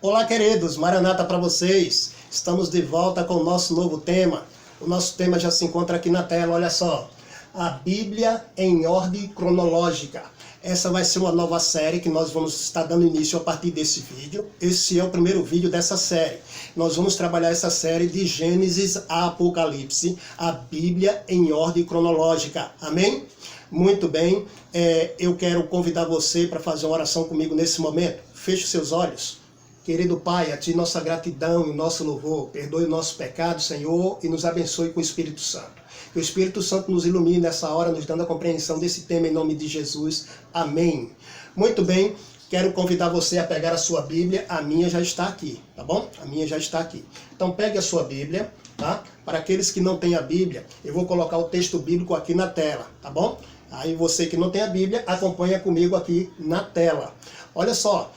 Olá, queridos, Maranata para vocês. Estamos de volta com o nosso novo tema. O nosso tema já se encontra aqui na tela, olha só. A Bíblia em ordem cronológica. Essa vai ser uma nova série que nós vamos estar dando início a partir desse vídeo. Esse é o primeiro vídeo dessa série. Nós vamos trabalhar essa série de Gênesis a Apocalipse, a Bíblia em ordem cronológica. Amém? Muito bem, eu quero convidar você para fazer uma oração comigo nesse momento. Feche os seus olhos. Querido Pai, a Ti nossa gratidão e nosso louvor. Perdoe o nosso pecado, Senhor, e nos abençoe com o Espírito Santo. Que o Espírito Santo nos ilumine nessa hora, nos dando a compreensão desse tema em nome de Jesus. Amém. Muito bem, quero convidar você a pegar a sua Bíblia. A minha já está aqui, tá bom? A minha já está aqui. Então pegue a sua Bíblia, tá? Para aqueles que não têm a Bíblia, eu vou colocar o texto bíblico aqui na tela, tá bom? Aí você que não tem a Bíblia, acompanha comigo aqui na tela. Olha só,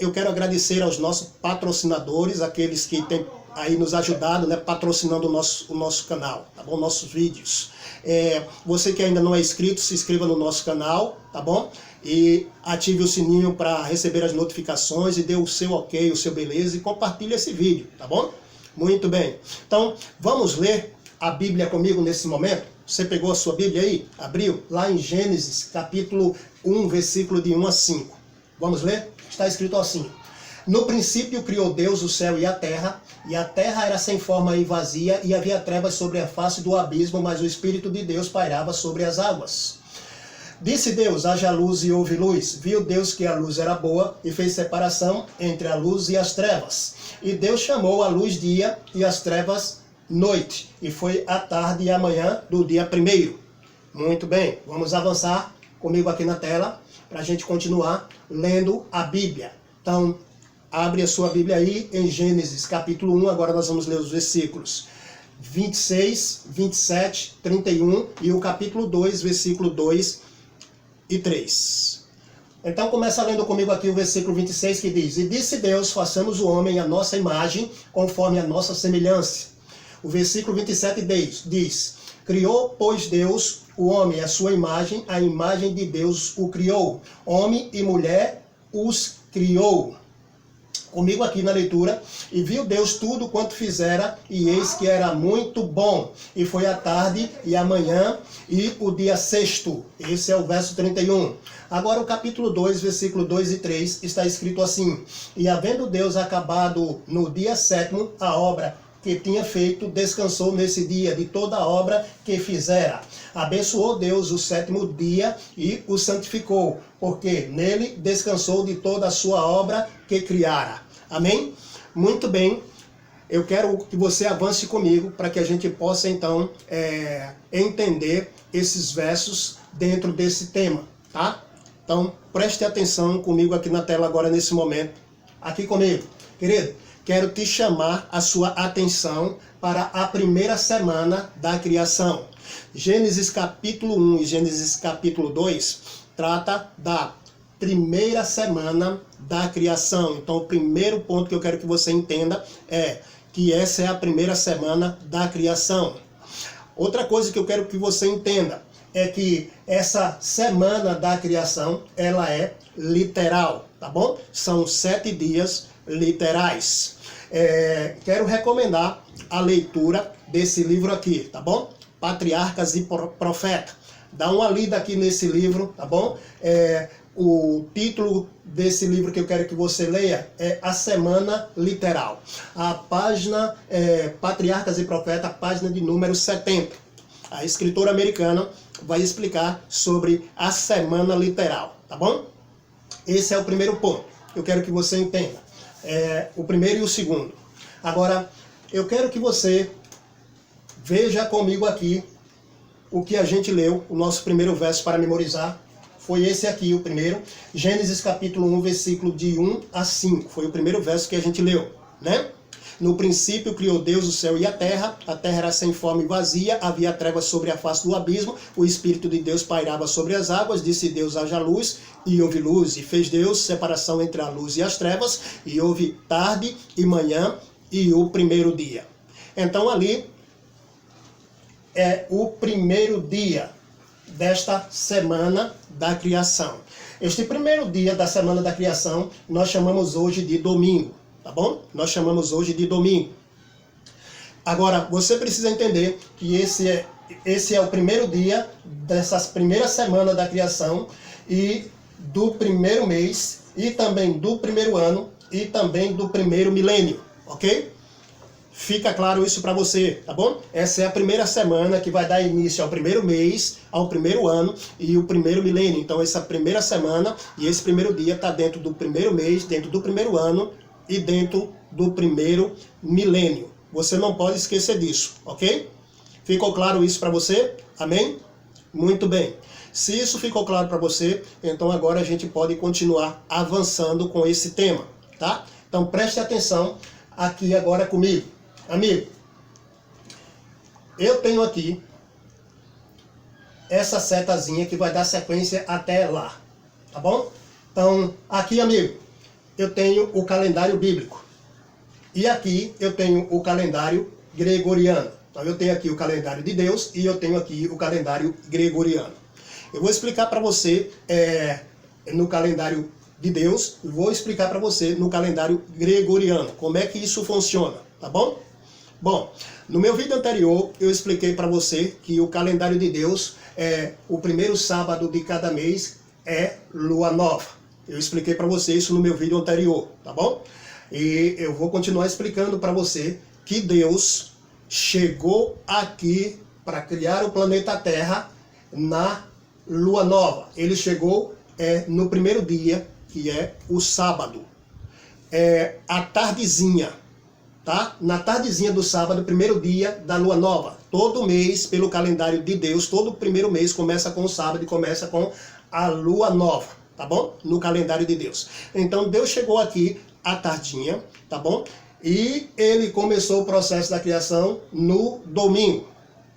eu quero agradecer aos nossos patrocinadores, aqueles que têm aí nos ajudado, né, patrocinando o nosso canal, tá bom? Nossos vídeos. Você que ainda não é inscrito, se inscreva no nosso canal, tá bom? E ative o sininho para receber as notificações e dê o seu ok, o seu beleza e compartilhe esse vídeo, tá bom? Muito bem. Então, vamos ler a Bíblia comigo nesse momento? Você pegou a sua Bíblia aí? Abriu? Lá em Gênesis, capítulo 1, versículo de 1 a 5. Vamos ler? Está escrito assim. No princípio criou Deus o céu e a terra era sem forma e vazia, e havia trevas sobre a face do abismo, mas o Espírito de Deus pairava sobre as águas. Disse Deus, haja luz e houve luz. Viu Deus que a luz era boa, e fez separação entre a luz e as trevas. E Deus chamou a luz dia, e as trevas noite, e foi a tarde e a manhã do dia primeiro. Muito bem, vamos avançar comigo aqui na tela, para a gente continuar lendo a Bíblia. Então, abre a sua Bíblia aí em Gênesis capítulo 1, agora nós vamos ler os versículos 26, 27, 31 e o capítulo 2, versículo 2 e 3. Então começa lendo comigo aqui o versículo 26 que diz: E disse Deus, façamos o homem à nossa imagem, conforme a nossa semelhança. O versículo 27 diz: Criou, pois, Deus o homem à sua imagem, a imagem de Deus o criou. Homem e mulher os criou. Comigo aqui na leitura. E viu Deus tudo quanto fizera, e eis que era muito bom. E foi a tarde e a manhã e o dia sexto. Esse é o verso 31. Agora o capítulo 2, versículo 2 e 3, está escrito assim: E havendo Deus acabado no dia sétimo a obra que tinha feito, descansou nesse dia de toda a obra que fizera. Abençoou Deus o sétimo dia e o santificou, porque nele descansou de toda a sua obra que criara. Amém? Muito bem. Eu quero que você avance comigo para que a gente possa, então, entender esses versos dentro desse tema, tá? Então, preste atenção comigo aqui na tela agora, nesse momento. Aqui comigo. Querido, quero te chamar a sua atenção para a primeira semana da criação. Gênesis capítulo 1 e Gênesis capítulo 2 trata da primeira semana da criação. Então, o primeiro ponto que eu quero que você entenda é que essa é a primeira semana da criação. Outra coisa que eu quero que você entenda é que essa semana da criação, ela é literal, tá bom? São 7 dias literais. Quero recomendar a leitura desse livro aqui, tá bom? Patriarcas e Profetas. Dá uma lida aqui nesse livro, tá bom? O título desse livro que eu quero que você leia é A Semana Literal. A página Patriarcas e Profetas, página de número 70. A escritora americana vai explicar sobre a semana literal, tá bom? Esse é o primeiro ponto que eu quero que você entenda. O primeiro e o segundo. Agora, eu quero que você veja comigo aqui o que a gente leu, o nosso primeiro verso para memorizar. Foi esse aqui, o primeiro. Gênesis capítulo 1, versículo de 1 a 5. Foi o primeiro verso que a gente leu, né? No princípio criou Deus o céu e a terra era sem forma e vazia, havia trevas sobre a face do abismo, o Espírito de Deus pairava sobre as águas, disse Deus, haja luz, e houve luz, e fez Deus separação entre a luz e as trevas, e houve tarde e manhã e o primeiro dia. Então ali é o primeiro dia desta semana da criação. Este primeiro dia da semana da criação nós chamamos hoje de domingo. tá bom? Nós chamamos hoje de domingo. Agora, você precisa entender que esse é o primeiro dia dessas primeiras semanas da criação e do primeiro mês e também do primeiro ano e também do primeiro milênio, ok? Fica claro isso para você, tá bom? Essa é a primeira semana que vai dar início ao primeiro mês, ao primeiro ano e o primeiro milênio. Então essa primeira semana e esse primeiro dia está dentro do primeiro mês, dentro do primeiro ano e dentro do primeiro milênio. Você não pode esquecer disso, ok? Ficou claro isso para você? Amém? Muito bem. Se isso ficou claro para você, então agora a gente pode continuar avançando com esse tema, tá? Então preste atenção aqui agora comigo. Amigo, eu tenho aqui essa setazinha que vai dar sequência até lá, tá bom? Então, aqui, amigo, eu tenho o calendário bíblico. E aqui eu tenho o calendário gregoriano. Então, eu tenho aqui o calendário de Deus e eu tenho aqui o calendário gregoriano. Eu vou explicar para você no calendário de Deus, vou explicar para você no calendário gregoriano, como é que isso funciona, tá bom? Bom, no meu vídeo anterior eu expliquei para você que o calendário de Deus o primeiro sábado de cada mês é lua nova. Eu expliquei para você isso no meu vídeo anterior, tá bom? E eu vou continuar explicando para você que Deus chegou aqui para criar o planeta Terra na lua nova. Ele chegou no primeiro dia, que é o sábado. A tardezinha, tá? Na tardezinha do sábado, primeiro dia da lua nova. Todo mês, pelo calendário de Deus, todo primeiro mês começa com o sábado e começa com a lua nova, tá bom? No calendário de Deus. Então Deus chegou aqui à tardinha, tá bom? E ele começou o processo da criação no domingo,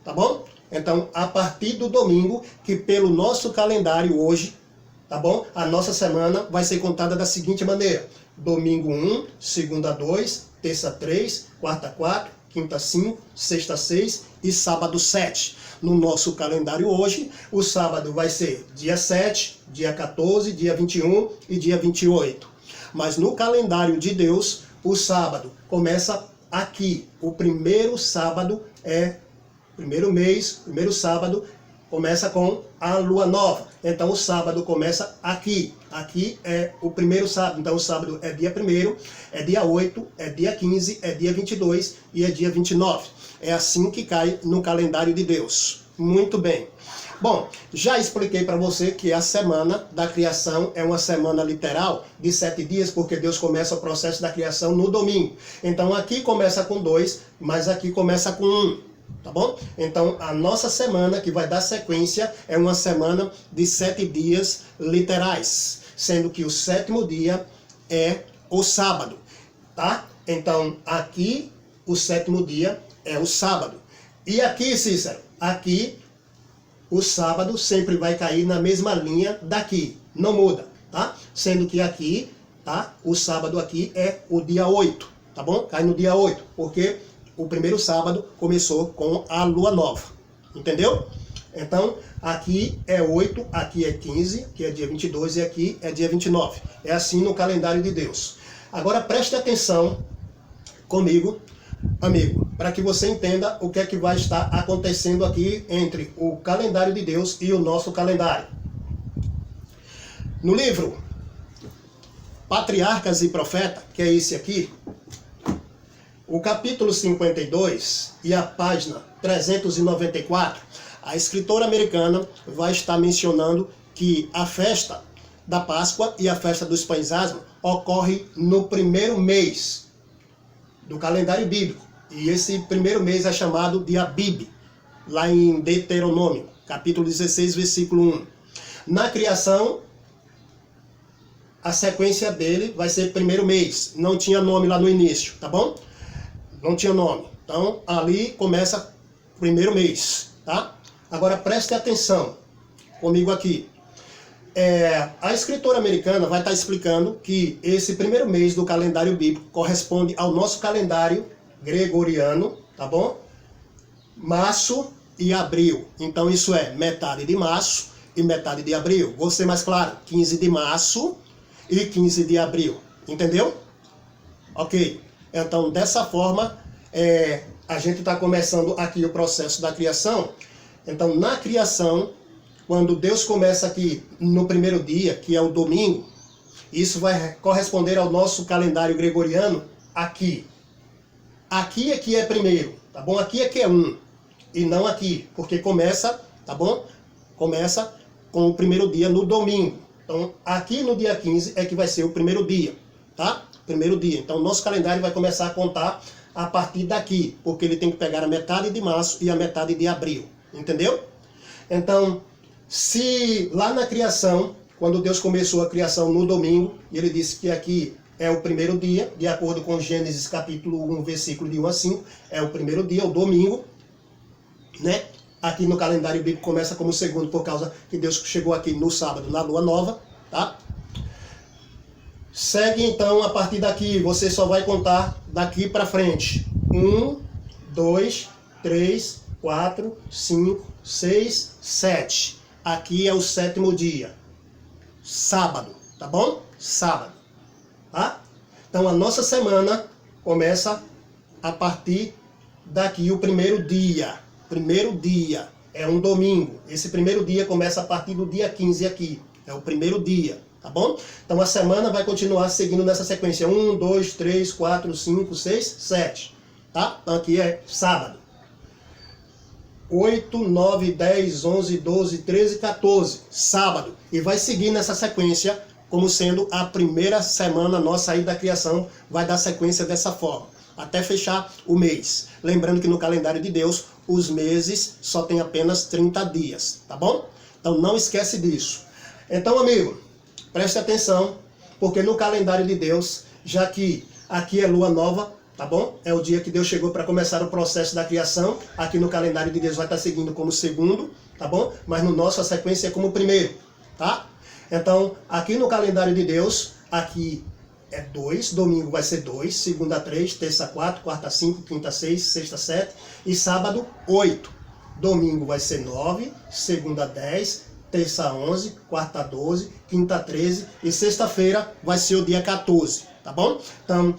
tá bom? Então, a partir do domingo, que pelo nosso calendário hoje, tá bom? A nossa semana vai ser contada da seguinte maneira: domingo 1, segunda 2, terça 3, quarta 4, quinta 5, sexta 6 e sábado 7. No nosso calendário hoje, o sábado vai ser dia 7, dia 14, dia 21 e dia 28. Mas no calendário de Deus, o sábado começa aqui. O primeiro sábado primeiro mês, primeiro sábado, começa com a lua nova. Então o sábado começa aqui. Aqui é o primeiro sábado. Então o sábado é dia 1º, é dia 8, é dia 15, é dia 22 e é dia 29. É assim que cai no calendário de Deus. Muito bem. Bom, já expliquei para você que a semana da criação é uma semana literal de 7 dias, porque Deus começa o processo da criação no domingo. Então aqui começa com 2, mas aqui começa com 1. Tá bom? Então, a nossa semana, que vai dar sequência, é uma semana de 7 dias literais, sendo que o 7º dia é o sábado, tá? Então, aqui, o 7º dia é o sábado. E aqui, Cícero, aqui, o sábado sempre vai cair na mesma linha daqui, não muda, tá? Sendo que aqui, tá? O sábado aqui é o dia 8, tá bom? Cai no dia 8, porque o primeiro sábado começou com a lua nova, entendeu? Então, aqui é 8, aqui é 15, que é dia 22 e aqui é dia 29. É assim no calendário de Deus. Agora preste atenção comigo, amigo, para que você entenda o que é que vai estar acontecendo aqui entre o calendário de Deus e o nosso calendário. No livro Patriarcas e Profetas, que é esse aqui, o capítulo 52 e a página 394, a escritora americana vai estar mencionando que a festa da Páscoa e a festa dos pães asmos ocorre no primeiro mês do calendário bíblico. E esse primeiro mês é chamado de Abib, lá em Deuteronômio, capítulo 16, versículo 1. Na criação, a sequência dele vai ser primeiro mês. Não tinha nome lá no início, tá bom? Não tinha nome. Então, ali começa o primeiro mês, tá? Agora, preste atenção comigo aqui. A escritora americana vai estar explicando que esse primeiro mês do calendário bíblico corresponde ao nosso calendário gregoriano, tá bom? Março e abril. Então, isso é metade de março e metade de abril. Vou ser mais claro, 15 de março e 15 de abril. Entendeu? Ok. Então, dessa forma, a gente está começando aqui o processo da criação. Então, na criação, quando Deus começa aqui no primeiro dia, que é o domingo, isso vai corresponder ao nosso calendário gregoriano aqui. Aqui é que é primeiro, tá bom? Aqui é que é um, e não aqui, porque começa, tá bom? Começa com o primeiro dia no domingo. Então, aqui no dia 15 é que vai ser o primeiro dia, tá? Primeiro dia. Então, nosso calendário vai começar a contar a partir daqui, porque ele tem que pegar a metade de março e a metade de abril, entendeu? Então, se lá na criação, quando Deus começou a criação no domingo, ele disse que aqui é o primeiro dia, de acordo com Gênesis capítulo 1, versículo de 1 a 5, é o primeiro dia, o domingo, né? Aqui no calendário bíblico começa como segundo, por causa que Deus chegou aqui no sábado, na lua nova, tá? Segue então, a partir daqui, você só vai contar daqui para frente. 1, 2, 3, 4, 5, 6, 7. Aqui é o sétimo dia. Sábado, tá bom? Sábado, tá? Então a nossa semana começa a partir daqui, o primeiro dia. Primeiro dia é um domingo. Esse primeiro dia começa a partir do dia 15 aqui. É o primeiro dia, tá bom? Então a semana vai continuar seguindo nessa sequência. 1, 2, 3, 4, 5, 6, 7. Tá? Então aqui é sábado. 8, 9, 10, 11, 12, 13, 14, sábado. E vai seguir nessa sequência, como sendo a primeira semana nossa aí da criação, vai dar sequência dessa forma, até fechar o mês. Lembrando que no calendário de Deus, os meses só tem apenas 30 dias, tá bom? Então não esquece disso. Então, amigo, preste atenção, porque no calendário de Deus, já que aqui é lua nova, tá bom? É o dia que Deus chegou para começar o processo da criação. Aqui no calendário de Deus vai estar seguindo como segundo, tá bom? Mas no nosso a sequência é como primeiro, tá? Então, aqui no calendário de Deus, aqui é 2, domingo vai ser 2, segunda 3, terça 4, quarta 5, quinta 6, sexta 7 e sábado 8. Domingo vai ser 9, segunda 10, terça 11, quarta 12, quinta 13 e sexta-feira vai ser o dia 14, tá bom? Então,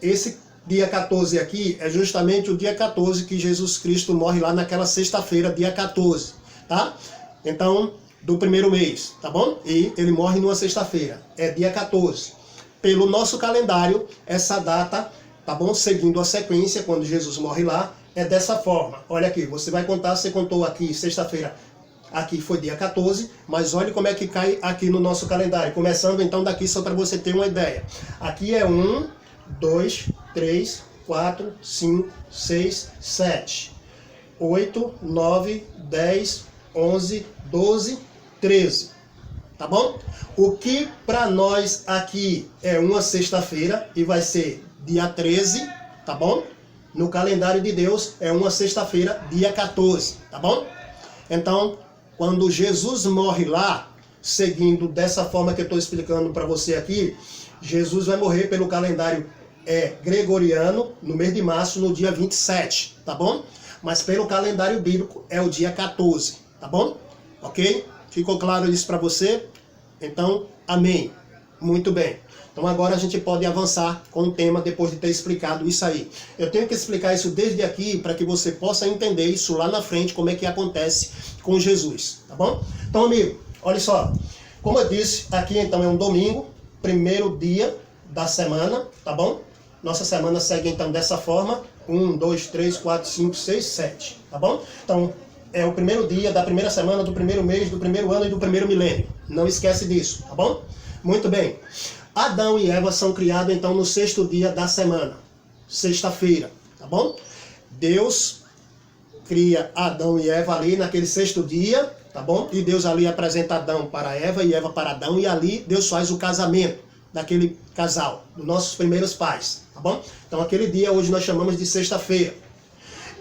esse dia 14 aqui é justamente o dia 14 que Jesus Cristo morre lá naquela sexta-feira, dia 14, tá? Então, do primeiro mês, tá bom? E ele morre numa sexta-feira, é dia 14. Pelo nosso calendário, essa data, tá bom? Seguindo a sequência, quando Jesus morre lá, é dessa forma. Olha aqui, você vai contar, você contou aqui sexta-feira, aqui foi dia 14, mas olha como é que cai aqui no nosso calendário. Começando então daqui, só para você ter uma ideia. Aqui é 1, 2, 3, 4, 5, 6, 7, 8, 9, 10, 11, 12, 13. Tá bom? O que para nós aqui é uma sexta-feira e vai ser dia 13, tá bom? No calendário de Deus é uma sexta-feira, dia 14, tá bom? Então, quando Jesus morre lá, seguindo dessa forma que eu estou explicando para você aqui, Jesus vai morrer pelo calendário gregoriano, no mês de março, no dia 27, tá bom? Mas pelo calendário bíblico é o dia 14, tá bom? Ok? Ficou claro isso para você? Então, amém. Muito bem. Então agora a gente pode avançar com o tema depois de ter explicado isso aí. Eu tenho que explicar isso desde aqui para que você possa entender isso lá na frente, como é que acontece com Jesus, tá bom? Então, amigo, olha só. Como eu disse, aqui então é um domingo, primeiro dia da semana, tá bom? Nossa semana segue então dessa forma, 1, 2, 3, 4, 5, 6, 7, tá bom? Então, é o primeiro dia da primeira semana, do primeiro mês, do primeiro ano e do primeiro milênio. Não esquece disso, tá bom? Muito bem. Adão e Eva são criados então no sexto dia da semana, sexta-feira, tá bom? Deus cria Adão e Eva ali naquele sexto dia, tá bom? E Deus ali apresenta Adão para Eva e Eva para Adão, e ali Deus faz o casamento daquele casal, dos nossos primeiros pais, tá bom? Então aquele dia hoje nós chamamos de sexta-feira.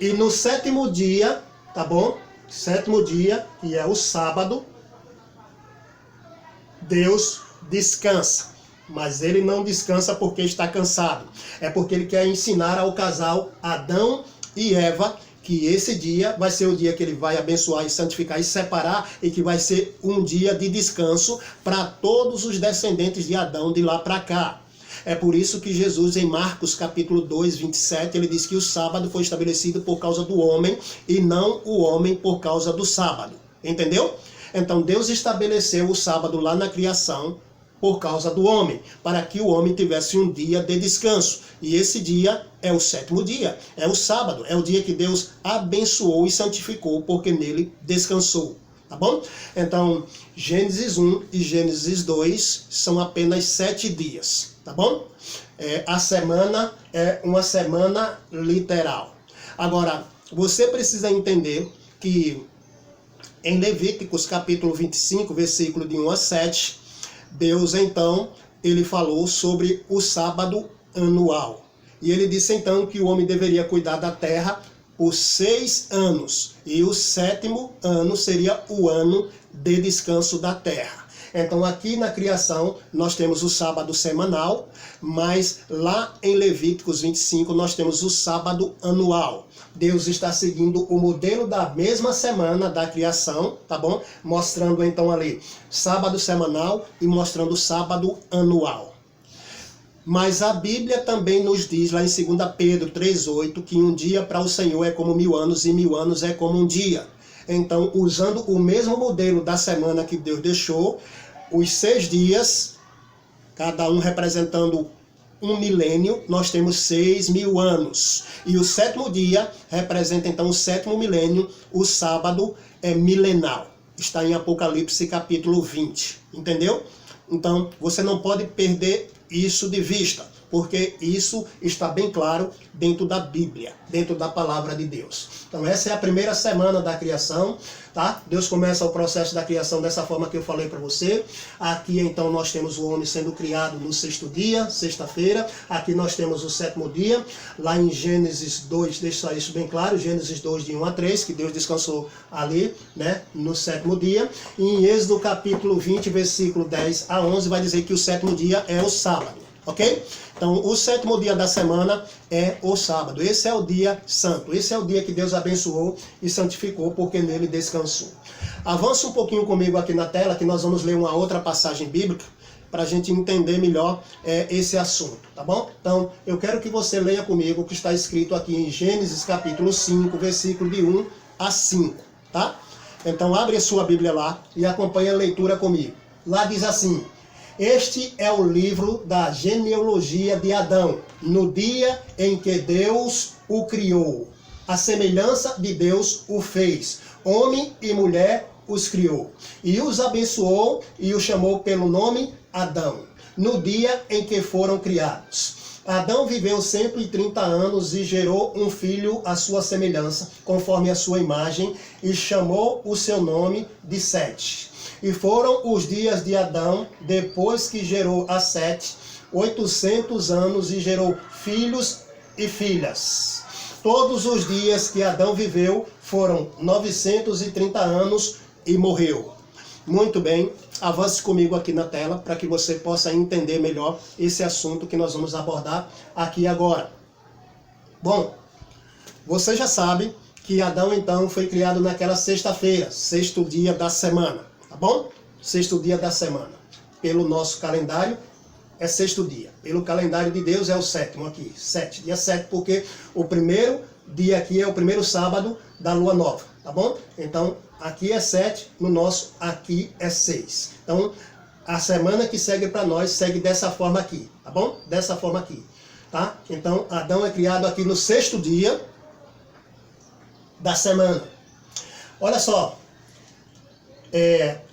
E no sétimo dia, tá bom? Sétimo dia, que é o sábado, Deus descansa. Mas ele não descansa porque está cansado. É porque ele quer ensinar ao casal Adão e Eva que esse dia vai ser o dia que ele vai abençoar e santificar e separar, e que vai ser um dia de descanso para todos os descendentes de Adão de lá para cá. É por isso que Jesus, em Marcos capítulo 2, 27, ele diz que o sábado foi estabelecido por causa do homem e não o homem por causa do sábado. Entendeu? Então Deus estabeleceu o sábado lá na criação por causa do homem, para que o homem tivesse um dia de descanso. E esse dia é o sétimo dia, é o sábado, é o dia que Deus abençoou e santificou, porque nele descansou. Tá bom? Então, Gênesis 1 e Gênesis 2 são apenas 7 dias. Tá bom? A semana é uma semana literal. Agora, você precisa entender que em Levíticos capítulo 25, versículo de 1 a 7, Deus, então, ele falou sobre o sábado anual. E ele disse, então, que o homem deveria cuidar da terra por 6 anos. E o 7º ano seria o ano de descanso da terra. Então, aqui na criação, nós temos o sábado semanal, mas lá em Levíticos 25, nós temos o sábado anual. Deus está seguindo o modelo da mesma semana da criação, tá bom? Mostrando então ali sábado semanal e mostrando sábado anual. Mas a Bíblia também nos diz lá em 2 Pedro 3,8 que um dia para o Senhor é como 1000 anos e 1000 anos é como um dia. Então, usando o mesmo modelo da semana que Deus deixou, os 6 dias, cada um representando um milênio, nós temos 6.000 anos. E o 7º dia representa então o 7º milênio, o sábado é milenal. Está em Apocalipse capítulo 20, entendeu? Então, você não pode perder isso de vista, porque isso está bem claro dentro da Bíblia, dentro da palavra de Deus. Então essa é a primeira semana da criação, tá? Deus começa o processo da criação dessa forma que eu falei para você. Aqui então nós temos o homem sendo criado no 6º dia, sexta-feira. Aqui nós temos o 7º dia. Lá em Gênesis 2, deixa isso bem claro, Gênesis 2 de 1 a 3, que Deus descansou ali, né, no 7º dia. E em Êxodo capítulo 20, versículo 10 a 11, vai dizer que o 7º dia é o sábado. Ok? Então, o 7º dia da semana é o sábado. Esse é o dia santo. Esse é o dia que Deus abençoou e santificou, porque nele descansou. Avança um pouquinho comigo aqui na tela, que nós vamos ler uma outra passagem bíblica, para a gente entender melhor esse assunto, tá bom? Então, eu quero que você leia comigo o que está escrito aqui em Gênesis capítulo 5, versículo de 1 a 5, tá? Então, abre a sua Bíblia lá e acompanhe a leitura comigo. Lá diz assim: este é o livro da genealogia de Adão, no dia em que Deus o criou. A semelhança de Deus o fez. Homem e mulher os criou. E os abençoou e os chamou pelo nome Adão, no dia em que foram criados. Adão viveu 130 anos e gerou um filho à sua semelhança, conforme a sua imagem, e chamou o seu nome de Sete. E foram os dias de Adão, depois que gerou a Sete, 800 anos e gerou filhos e filhas. Todos os dias que Adão viveu foram 930 anos e morreu. Muito bem, avance comigo aqui na tela para que você possa entender melhor esse assunto que nós vamos abordar aqui agora. Bom, você já sabe que Adão então foi criado naquela sexta-feira, 6º dia da semana. Tá bom? 6º dia da semana. Pelo nosso calendário é 6º dia. Pelo calendário de Deus é o 7º aqui. 7, dia 7, porque o primeiro dia aqui é o primeiro sábado da lua nova. Tá bom? Então, aqui é 7, no nosso aqui é 6. Então, a semana que segue para nós segue dessa forma aqui. Tá bom? Dessa forma aqui. Tá? Então, Adão é criado aqui no 6º dia da semana. Olha só.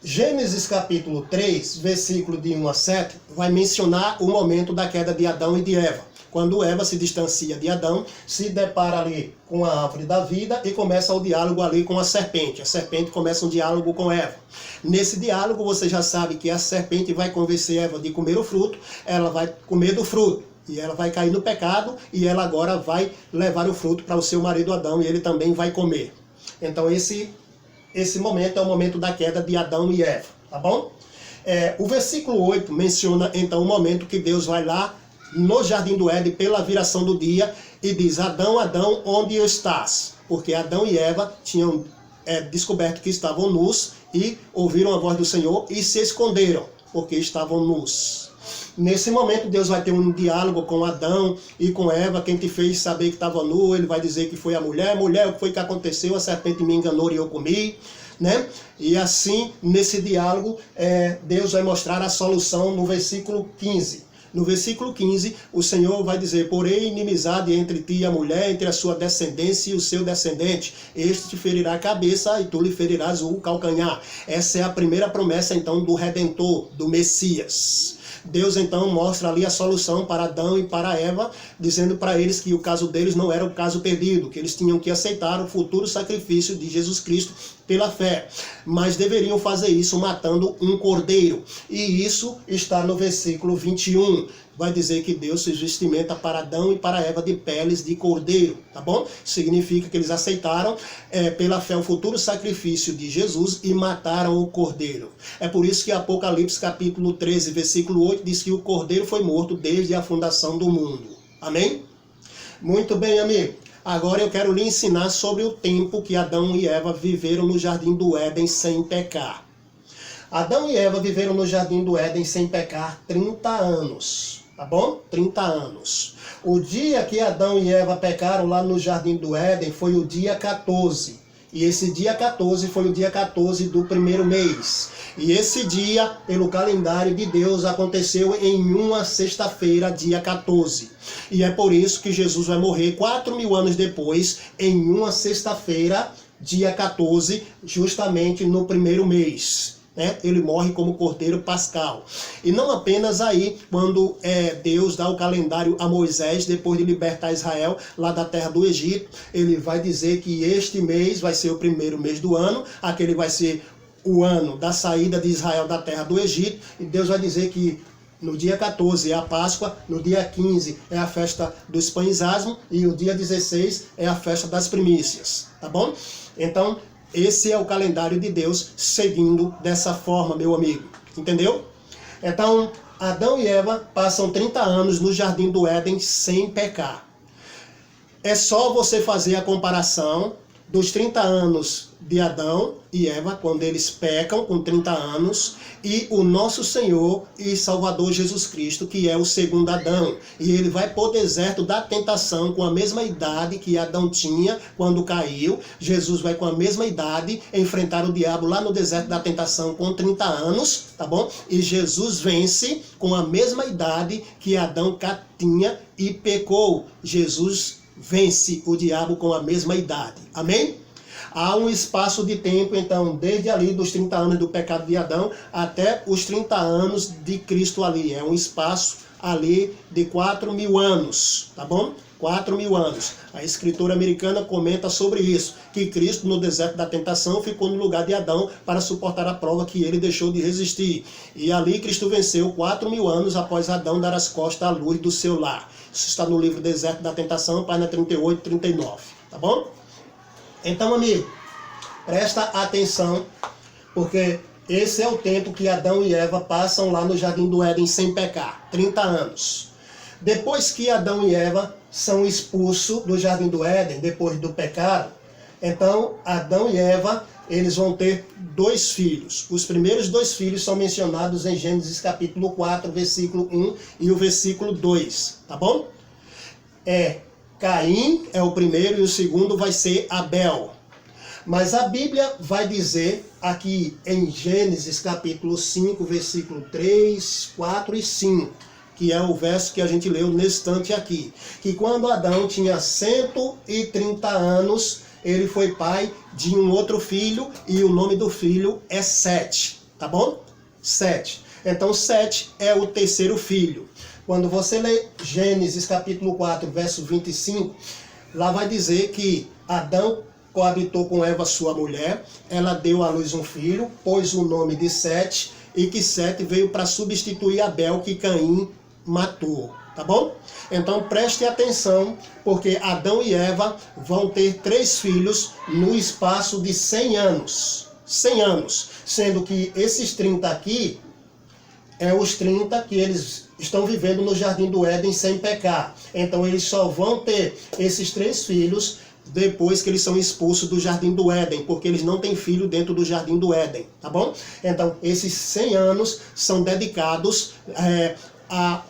Gênesis capítulo 3, versículo de 1 a 7, vai mencionar o momento da queda de Adão e de Eva. Quando Eva se distancia de Adão, se depara ali com a árvore da vida e começa o diálogo ali com a serpente. A serpente começa um diálogo com Eva. Nesse diálogo você já sabe que a serpente vai convencer Eva de comer o fruto, ela vai comer do fruto. E ela vai cair no pecado e ela agora vai levar o fruto para o seu marido Adão e ele também vai comer. Então esse momento é o momento da queda de Adão e Eva, tá bom? O versículo 8 menciona então o momento que Deus vai lá no jardim do Éden pela viração do dia e diz: Adão, Adão, onde estás? Porque Adão e Eva tinham descoberto que estavam nus e ouviram a voz do Senhor e se esconderam, porque estavam nus. Nesse momento, Deus vai ter um diálogo com Adão e com Eva. Quem te fez saber que estava nu, ele vai dizer que foi a mulher. Mulher, o que foi que aconteceu? A serpente me enganou e eu comi. Né? E assim, nesse diálogo, Deus vai mostrar a solução no versículo 15. No versículo 15, o Senhor vai dizer: porém, inimizade entre ti e a mulher, entre a sua descendência e o seu descendente. Este te ferirá a cabeça e tu lhe ferirás o calcanhar. Essa é a primeira promessa, então, do Redentor, do Messias. Deus, então, mostra ali a solução para Adão e para Eva, dizendo para eles que o caso deles não era o caso perdido, que eles tinham que aceitar o futuro sacrifício de Jesus Cristo pela fé, mas deveriam fazer isso matando um cordeiro. E isso está no versículo 21. Vai dizer que Deus fez vestimenta para Adão e para Eva de peles de cordeiro, tá bom? Significa que eles aceitaram pela fé o futuro sacrifício de Jesus e mataram o cordeiro. É por isso que Apocalipse capítulo 13, versículo 8 diz que o cordeiro foi morto desde a fundação do mundo. Amém? Muito bem, amigo. Agora eu quero lhe ensinar sobre o tempo que Adão e Eva viveram no Jardim do Éden sem pecar. Adão e Eva viveram no Jardim do Éden sem pecar 30 anos. Tá bom? 30 anos. O dia que Adão e Eva pecaram lá no Jardim do Éden foi o dia 14. E esse dia 14 foi o dia 14 do primeiro mês. E esse dia, pelo calendário de Deus, aconteceu em uma sexta-feira, dia 14. E é por isso que Jesus vai morrer 4.000 anos depois, em uma sexta-feira, dia 14, justamente no primeiro mês. Ele morre como cordeiro pascal. E não apenas aí, quando Deus dá o calendário a Moisés, depois de libertar Israel lá da terra do Egito, ele vai dizer que este mês vai ser o primeiro mês do ano, aquele vai ser o ano da saída de Israel da terra do Egito, e Deus vai dizer que no dia 14 é a Páscoa, no dia 15 é a festa dos pães asmos, e o dia 16 é a festa das primícias, tá bom? Então, esse é o calendário de Deus, seguindo dessa forma, meu amigo. Entendeu? Então, Adão e Eva passam 30 anos no Jardim do Éden sem pecar. É só você fazer a comparação dos 30 anos de Adão e Eva, quando eles pecam com 30 anos, e o nosso Senhor e Salvador Jesus Cristo, que é o segundo Adão. E ele vai para o deserto da tentação com a mesma idade que Adão tinha quando caiu. Jesus vai com a mesma idade enfrentar o diabo lá no deserto da tentação com 30 anos, tá bom? E Jesus vence com a mesma idade que Adão tinha e pecou. Jesus vence o diabo com a mesma idade. Amém? Há um espaço de tempo, então, desde ali dos 30 anos do pecado de Adão até os 30 anos de Cristo ali. É um espaço ali de 4.000 anos, tá bom? 4.000 anos. A escritora americana comenta sobre isso, que Cristo no deserto da tentação ficou no lugar de Adão para suportar a prova que ele deixou de resistir. E ali Cristo venceu 4.000 anos após Adão dar as costas à luz do seu lar. Isso está no livro Deserto da Tentação, página 38 e 39, tá bom? Então, amigo, presta atenção, porque esse é o tempo que Adão e Eva passam lá no Jardim do Éden sem pecar, 30 anos. Depois que Adão e Eva são expulsos do Jardim do Éden, depois do pecado, então Adão e Eva, eles vão ter 2 filhos. Os primeiros 2 filhos são mencionados em Gênesis capítulo 4, versículo 1 e o versículo 2, tá bom? Caim é o primeiro e o segundo vai ser Abel. Mas a Bíblia vai dizer aqui em Gênesis capítulo 5, versículo 3, 4 e 5, que é o verso que a gente leu nesse instante aqui, que quando Adão tinha 130 anos, ele foi pai de um outro filho e o nome do filho é Sete, tá bom? Sete. Então Sete é o terceiro filho. Quando você lê Gênesis capítulo 4, verso 25, lá vai dizer que Adão coabitou com Eva, sua mulher, ela deu à luz um filho, pôs o nome de Sete, e que Sete veio para substituir Abel, que Caim matou, tá bom? Então preste atenção, porque Adão e Eva vão ter 3 filhos no espaço de 100 anos. 100 anos, sendo que esses 30 aqui é os 30 que eles estão vivendo no Jardim do Éden sem pecar. Então eles só vão ter esses 3 filhos depois que eles são expulsos do Jardim do Éden, porque eles não têm filho dentro do Jardim do Éden, tá bom? Então esses 100 anos são dedicados a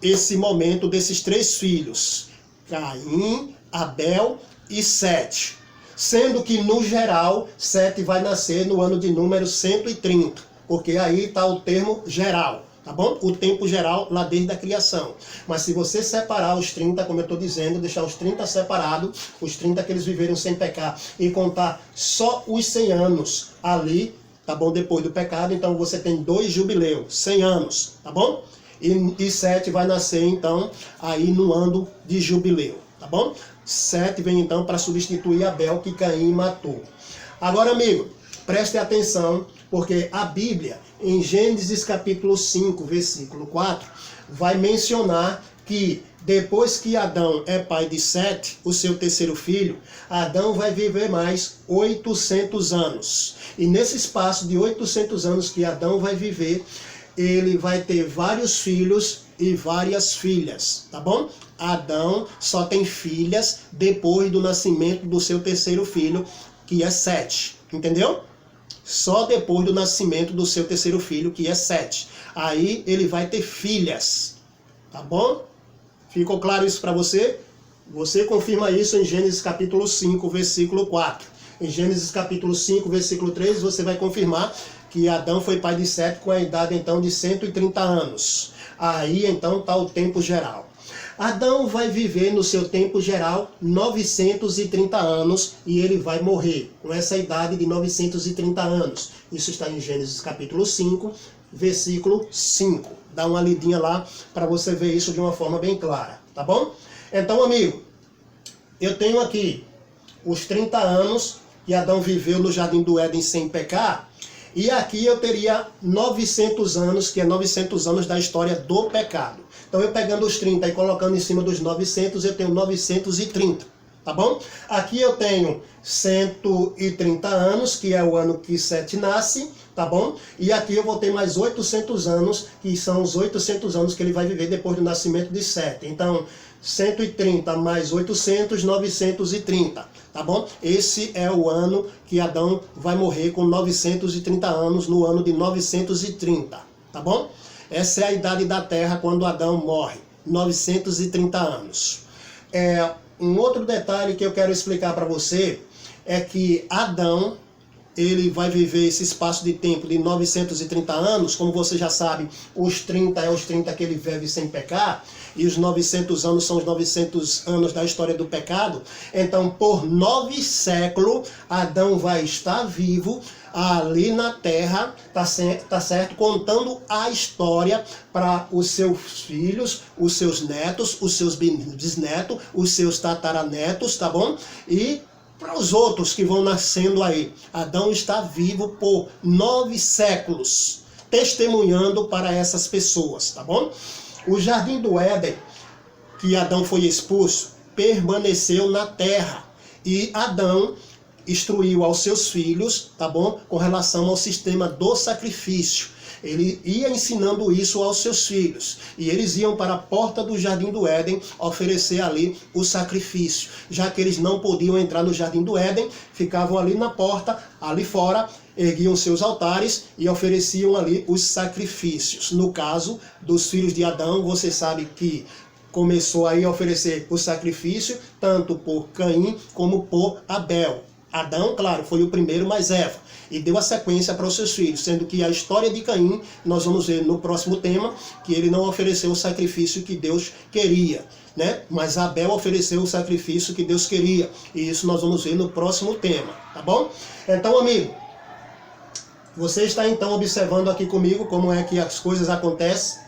esse momento desses 3 filhos, Caim, Abel e Sete. Sendo que, no geral, Sete vai nascer no ano de número 130, porque aí está o termo geral, tá bom? O tempo geral lá desde a criação. Mas se você separar os 30, como eu estou dizendo, deixar os 30 separados, os 30 que eles viveram sem pecar, e contar só os 100 anos ali, tá bom? Depois do pecado, então você tem 2 jubileus, 100 anos, tá bom? E Sete vai nascer, então, aí no ano de jubileu, tá bom? Sete vem, então, para substituir Abel, que Caim matou. Agora, amigo, preste atenção, porque a Bíblia, em Gênesis capítulo 5, versículo 4, vai mencionar que depois que Adão é pai de Sete, o seu terceiro filho, Adão vai viver mais 800 anos. E nesse espaço de 800 anos que Adão vai viver, ele vai ter vários filhos e várias filhas, tá bom? Adão só tem filhas depois do nascimento do seu terceiro filho, que é Sete, entendeu? Só depois do nascimento do seu terceiro filho, que é Sete. Aí ele vai ter filhas, tá bom? Ficou claro isso para você? Você confirma isso em Gênesis capítulo 5, versículo 4. Em Gênesis capítulo 5, versículo 3, você vai confirmar que Adão foi pai de Sete com a idade então de 130 anos. Aí então está o tempo geral. Adão vai viver no seu tempo geral 930 anos e ele vai morrer com essa idade de 930 anos. Isso está em Gênesis capítulo 5, versículo 5. Dá uma lidinha lá para você ver isso de uma forma bem clara, tá bom? Então, amigo, eu tenho aqui os 30 anos que Adão viveu no Jardim do Éden sem pecar. E aqui eu teria 900 anos, que é 900 anos da história do pecado. Então eu pegando os 30 e colocando em cima dos 900, eu tenho 930, tá bom? Aqui eu tenho 130 anos, que é o ano que Sete nasce, tá bom? E aqui eu vou ter mais 800 anos, que são os 800 anos que ele vai viver depois do nascimento de Sete. Então, 130 mais 800, 930, tá bom? Esse é o ano que Adão vai morrer com 930 anos, no ano de 930, tá bom? Essa é a idade da Terra quando Adão morre, 930 anos. Um outro detalhe que eu quero explicar para você é que Adão, ele vai viver esse espaço de tempo de 930 anos, como você já sabe, os 30 é os 30 que ele vive sem pecar, e os 900 anos são os 900 anos da história do pecado. Então, por 9 séculos, Adão vai estar vivo ali na terra, tá certo? Contando a história para os seus filhos, os seus netos, os seus bisnetos, os seus tataranetos, tá bom? E para os outros que vão nascendo aí. Adão está vivo por 9 séculos, testemunhando para essas pessoas, tá bom? O Jardim do Éden, que Adão foi expulso, permaneceu na terra. E Adão instruiu aos seus filhos, tá bom? Com relação ao sistema do sacrifício. Ele ia ensinando isso aos seus filhos. E eles iam para a porta do Jardim do Éden oferecer ali o sacrifício. Já que eles não podiam entrar no Jardim do Éden, ficavam ali na porta, ali fora, erguiam seus altares e ofereciam ali os sacrifícios. No caso dos filhos de Adão, você sabe que começou aí a oferecer o sacrifício, tanto por Caim como por Abel. Adão, claro, foi o primeiro, mas Eva. E deu a sequência para os seus filhos, sendo que a história de Caim, nós vamos ver no próximo tema, que ele não ofereceu o sacrifício que Deus queria, né? Mas Abel ofereceu o sacrifício que Deus queria. E isso nós vamos ver no próximo tema, tá bom? Então, amigo, você está então observando aqui comigo como é que as coisas acontecem.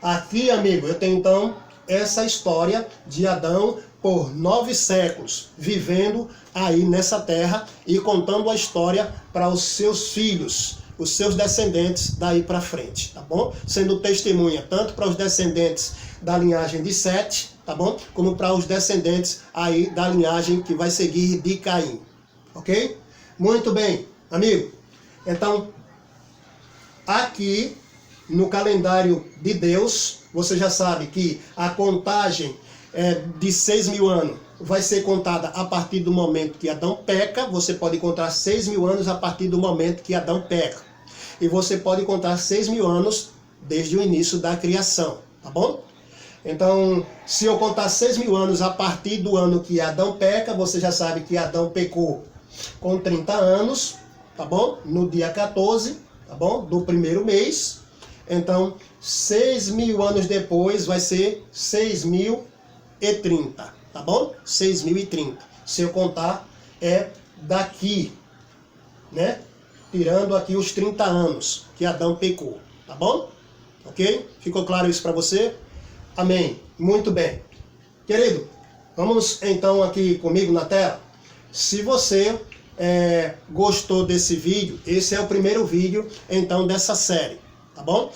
Aqui, amigo, eu tenho então essa história de Adão por 9 séculos, vivendo aí nessa terra e contando a história para os seus filhos, os seus descendentes daí para frente, tá bom? Sendo testemunha tanto para os descendentes da linhagem de Sete, tá bom? Como para os descendentes aí da linhagem que vai seguir de Caim, ok? Muito bem, amigo. Então, aqui no calendário de Deus, você já sabe que a contagem de 6.000 anos vai ser contada a partir do momento que Adão peca. Você pode contar 6.000 anos a partir do momento que Adão peca. E você pode contar 6.000 anos desde o início da criação, tá bom? Então, se eu contar 6.000 anos a partir do ano que Adão peca, você já sabe que Adão pecou com 30 anos, tá bom? No dia 14, tá bom? Do primeiro mês. Então, 6.000 anos depois vai ser 6.030, tá bom? 6.030. Se eu contar, é daqui, né? Tirando aqui os 30 anos que Adão pecou, tá bom? Ok? Ficou claro isso para você? Amém. Muito bem. Querido, vamos então aqui comigo na tela. Se você gostou desse vídeo, esse é o primeiro vídeo então dessa série, tá bom?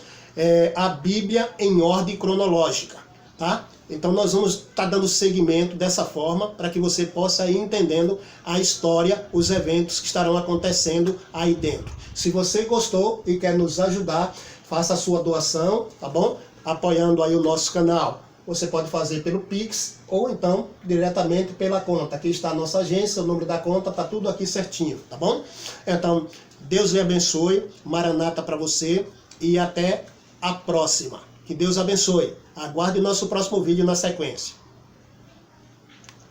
A Bíblia em ordem cronológica, tá? Então nós vamos estar dando seguimento dessa forma para que você possa ir entendendo a história, os eventos que estarão acontecendo aí dentro. Se você gostou e quer nos ajudar, faça a sua doação, tá bom? Apoiando aí o nosso canal. Você pode fazer pelo Pix ou então diretamente pela conta. Aqui está a nossa agência, o número da conta, tá tudo aqui certinho, tá bom? Então, Deus lhe abençoe, Maranata para você e até a próxima. Que Deus abençoe. Aguarde o nosso próximo vídeo na sequência.